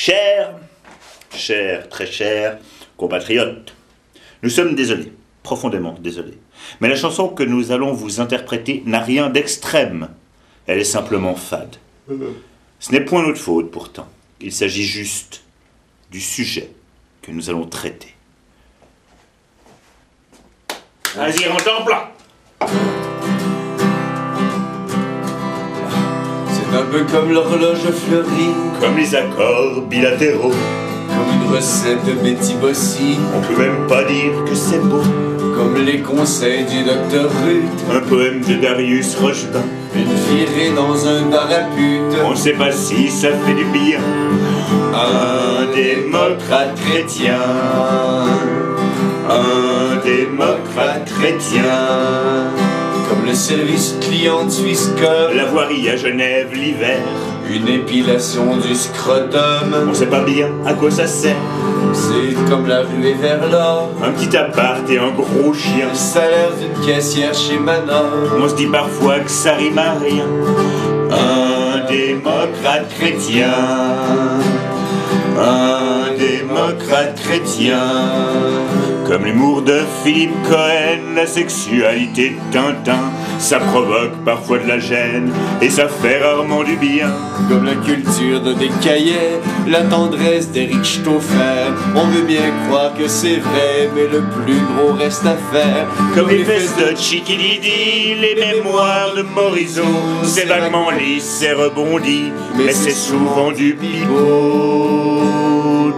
Chers, très chers compatriotes, nous sommes désolés, profondément désolés. Mais la chanson que nous allons vous interpréter n'a rien d'extrême. Elle est simplement fade. Ce n'est point notre faute pourtant. Il s'agit juste du sujet que nous allons traiter. Vas-y, rentre en plein. C'est un peu comme l'horloge fleurie, Comme les accords bilatéraux. comme une recette de Betty Bossy, On peut même pas dire que c'est beau. comme les conseils du docteur Ruth, Un poème de Darius Rochebin. une virée dans un bar à pute, On sait pas si ça fait du bien. Un démocrate chrétien. Un démocrate chrétien. comme le service client de Swisscom, La voirie à Genève l'hiver. une épilation du scrotum, On sait pas bien à quoi ça sert. c'est comme la ruée vers l'or, Un petit appart et un gros chien. le salaire d'une caissière chez Manor. On se dit parfois que ça rime à rien. Un démocrate chrétien. Un démocrate chrétien. Comme l'humour de Philippe Cohen, la sexualité de Tintin, ça provoque parfois de la gêne et ça fait rarement du bien. Comme la culture de Descaillets, la tendresse d'Éric Stauffer, on veut bien croire que c'est vrai, mais le plus gros reste à faire. Comme les fesses de Chiquilidi, les mémoires de Morisot, c'est vaguement lisse, c'est rebondi, mais c'est souvent du pipeau,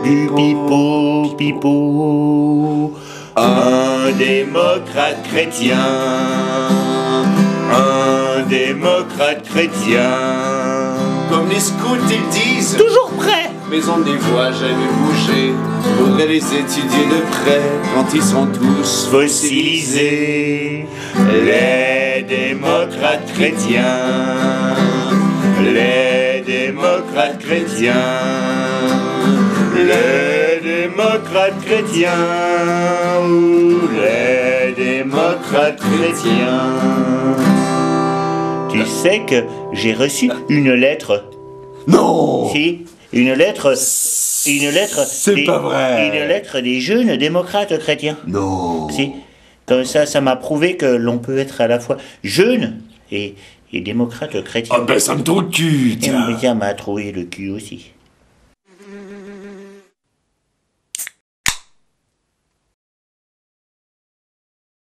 du pipeau. Un démocrate chrétien, un démocrate chrétien. Comme les scouts ils disent, Toujours prêt. mais on ne les voit jamais bouger. Faudrait les étudier de près quand ils sont tous Fossilisés, les démocrates chrétiens, les démocrates chrétiens, les démocrates chrétiens, les démocrates chrétiens. Tu sais que j'ai reçu une lettre. Non. Si, une lettre. C'est des- pas vrai. Une lettre des jeunes démocrates chrétiens. Non. Si, comme ça m'a prouvé que l'on peut être à la fois jeune et démocrate chrétien. Ah ben ça me trouve le cul, Et tiens. ça m'a trouvé le cul aussi.